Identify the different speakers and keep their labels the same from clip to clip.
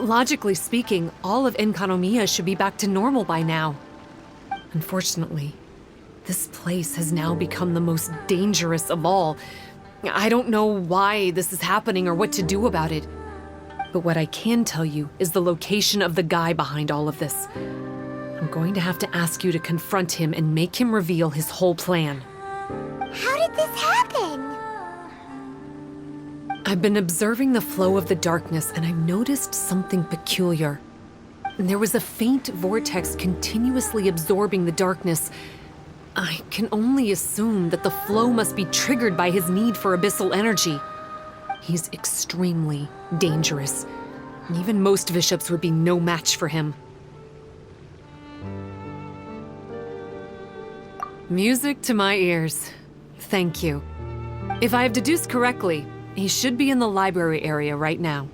Speaker 1: Logically speaking, all of Enkanomiya should be back to normal by now. Unfortunately, this place has now become the most dangerous of all. I don't know why this is happening or what to do about it. But what I can tell you is the location of the guy behind all of this. I'm going to have to ask you to confront him and make him reveal his whole plan.
Speaker 2: How did this happen?
Speaker 1: I've been observing the flow of the darkness, and I've noticed something peculiar. There was a faint vortex continuously absorbing the darkness. I can only assume that the flow must be triggered by his need for abyssal energy. He's extremely dangerous. Even most bishops would be no match for him. Music to my ears. Thank you. If I have deduced correctly, he should be in the library area right now.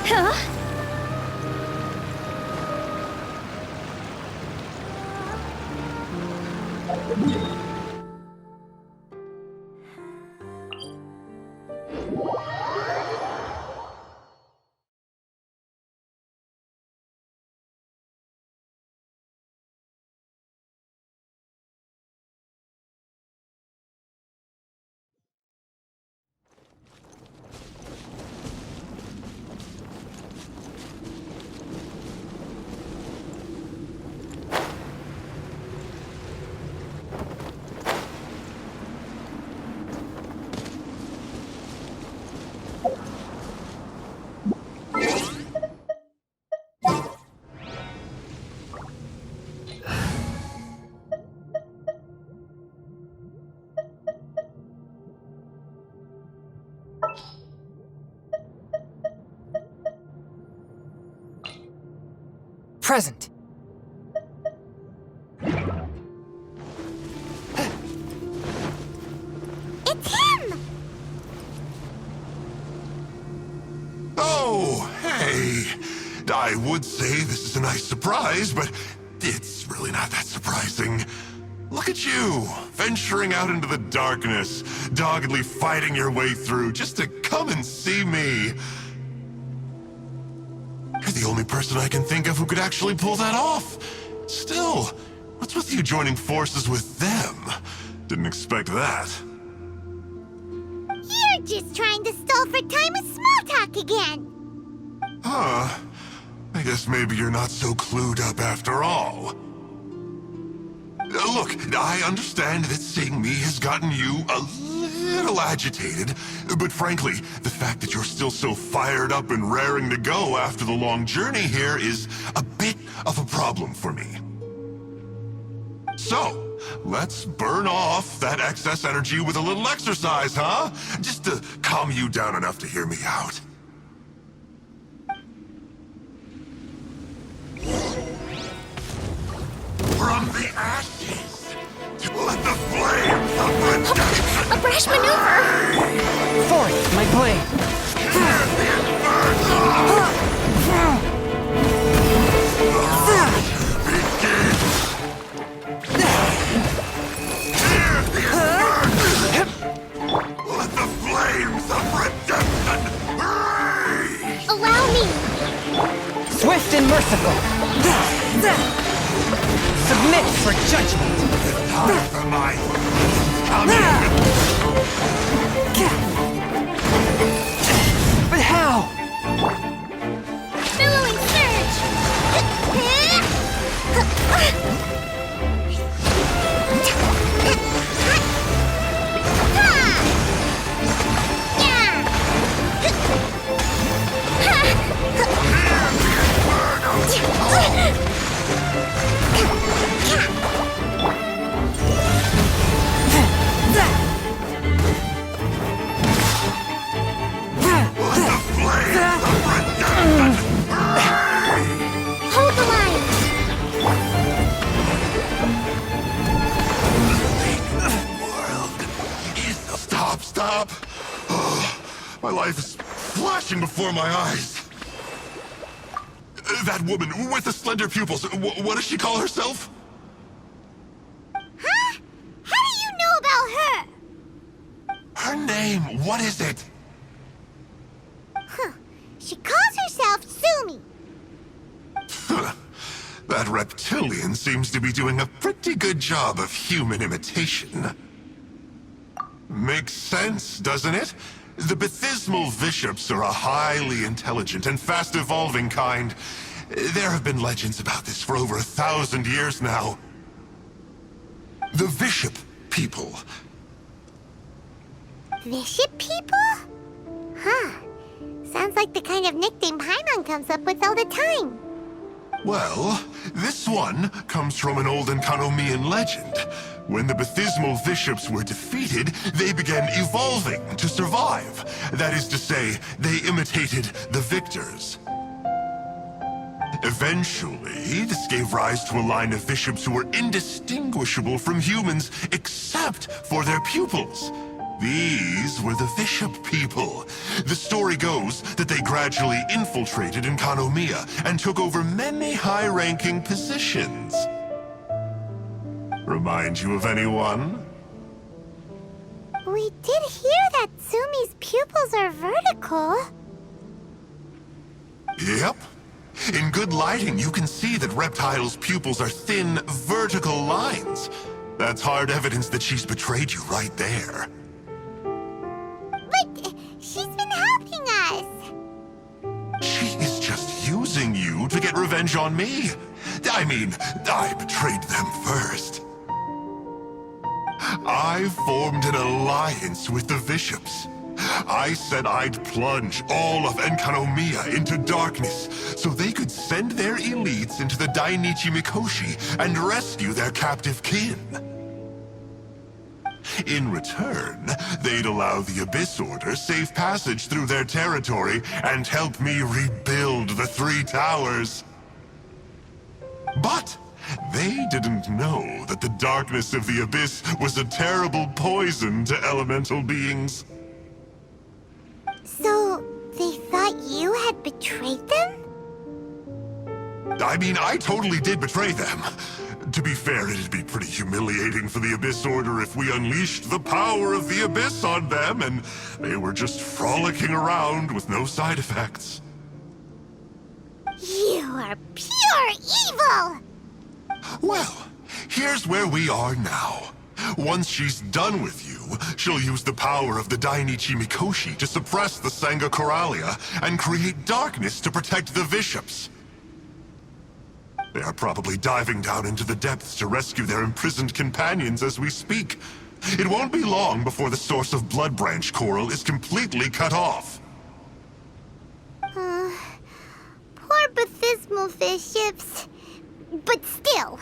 Speaker 2: Huh?
Speaker 3: Present.
Speaker 2: It's him!
Speaker 4: Oh, hey. I would say this is a nice surprise, but it's really not that surprising. Look at you, venturing out into the darkness, doggedly fighting your way through just to come and see me. You're the only person I can think of who could actually pull that off. Still, what's with you joining forces with them? Didn't expect that.
Speaker 2: You're just trying to stall for time with small talk again.
Speaker 4: Huh. I guess maybe you're not so clued up after all. Look, I understand that seeing me has gotten you a little agitated, but frankly, the fact that you're still so fired up and raring to go after the long journey here is a bit of a problem for me. So, let's burn off that excess energy with a little exercise, huh? Just to calm you down enough to hear me out. From the ashes, let the flames of redemption.
Speaker 2: A brash maneuver!
Speaker 3: Forth, my blade.
Speaker 4: Hear the inferno! Begin! Hear the inferno! Let the flames of redemption rage!
Speaker 2: Allow me!
Speaker 3: Swift and merciful. Submit for judgment.
Speaker 4: The time for my coming!
Speaker 3: But how?
Speaker 2: Billowing Hold the line!
Speaker 4: My life is flashing before my eyes. That woman with the slender pupils, what does she call herself?
Speaker 2: Huh? How do you know about her?
Speaker 4: Her name, what is it?
Speaker 2: Huh. She calls herself Sumi.
Speaker 4: That reptilian seems to be doing a pretty good job of human imitation. Makes sense, doesn't it? The Baptismal Bishops are a highly intelligent and fast-evolving kind. There have been legends about this for over 1,000 years now. The Bishop people.
Speaker 2: Bishop people? Huh. Sounds like the kind of nickname Paimon comes up with all the time.
Speaker 4: Well, this one comes from an old Enkanomian legend. When the Baptismal Bishops were defeated, they began evolving to survive. That is to say, they imitated the victors. Eventually, this gave rise to a line of bishops who were indistinguishable from humans except for their pupils. These were the Bishop people. The story goes that they gradually infiltrated Enkanomiya and took over many high-ranking positions. Remind you of anyone?
Speaker 2: We did hear that Sumi's pupils are vertical.
Speaker 4: Yep. In good lighting, you can see that Reptile's pupils are thin, vertical lines. That's hard evidence that she's betrayed you right there.
Speaker 2: But she's been helping us.
Speaker 4: She is just using you to get revenge on me. I mean, I betrayed them first. I formed an alliance with the bishops. I said I'd plunge all of Enkanomiya into darkness so they could send their elites into the Dainichi Mikoshi and rescue their captive kin. In return, they'd allow the Abyss Order safe passage through their territory and help me rebuild the Three Towers. But they didn't know that the darkness of the Abyss was a terrible poison to elemental beings.
Speaker 2: So, they thought you had betrayed them?
Speaker 4: I mean, I totally did betray them. To be fair, it'd be pretty humiliating for the Abyss Order if we unleashed the power of the Abyss on them and they were just frolicking around with no side effects.
Speaker 2: You are pure evil!
Speaker 4: Well, here's where we are now. Once she's done with you, she'll use the power of the Dainichi Mikoshi to suppress the Sangha Coralia and create darkness to protect the bishops. They are probably diving down into the depths to rescue their imprisoned companions as we speak. It won't be long before the source of Blood Branch Coral is completely cut off.
Speaker 2: Poor Baptismal Bishops. But still.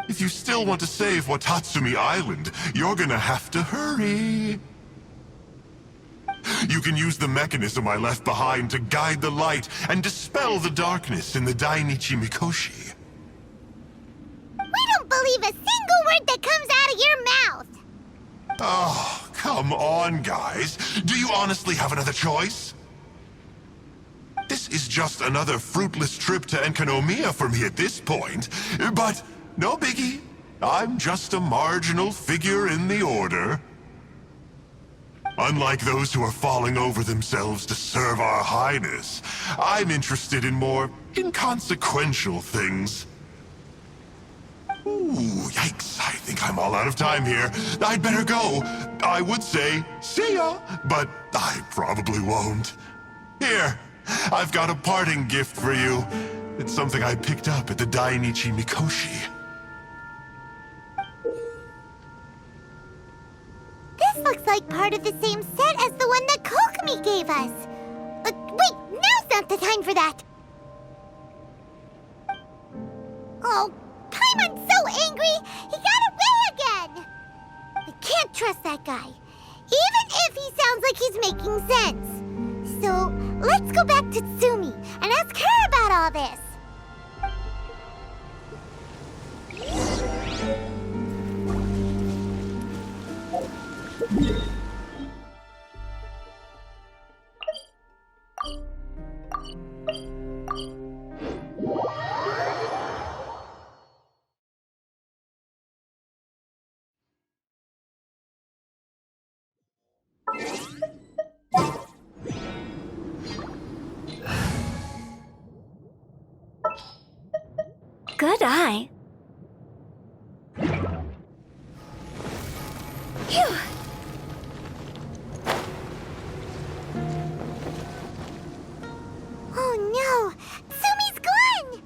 Speaker 4: If you still want to save Watatsumi Island, you're gonna have to hurry. You can use the mechanism I left behind to guide the light and dispel the darkness in the Dainichi Mikoshi.
Speaker 2: We don't believe a single word that comes out of your mouth!
Speaker 4: Oh, come on, guys. Do you honestly have another choice? This is just another fruitless trip to Enkanomiya for me at this point, but no biggie. I'm just a marginal figure in the Order. Unlike those who are falling over themselves to serve our Highness, I'm interested in more inconsequential things. Ooh, yikes. I think I'm all out of time here. I'd better go. I would say, see ya, but I probably won't. Here, I've got a parting gift for you. It's something I picked up at the Dainichi Mikoshi.
Speaker 2: This looks like part of the same set as the one that Kokomi gave us. Wait, now's not the time for that. Oh, Paimon's so angry, he got away again. I can't trust that guy, even if he sounds like he's making sense. So, let's go back to Tsumi and ask her about all this. Good eye. Phew. Oh no! Sumi's gone!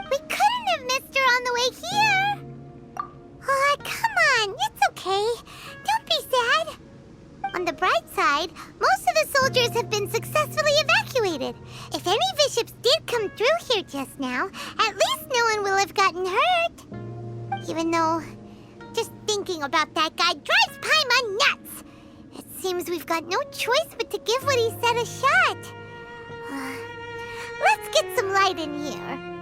Speaker 2: We couldn't have missed her on the way here! Oh, come on, it's okay. Don't be sad. On the bright side, most of the soldiers have been successfully evacuated. If any bishops did come through here just now, at least no one will have gotten hurt. Even though, just thinking about that guy drives Paimon nuts. It seems we've got no choice but to give what he said a shot. Let's get some light in here.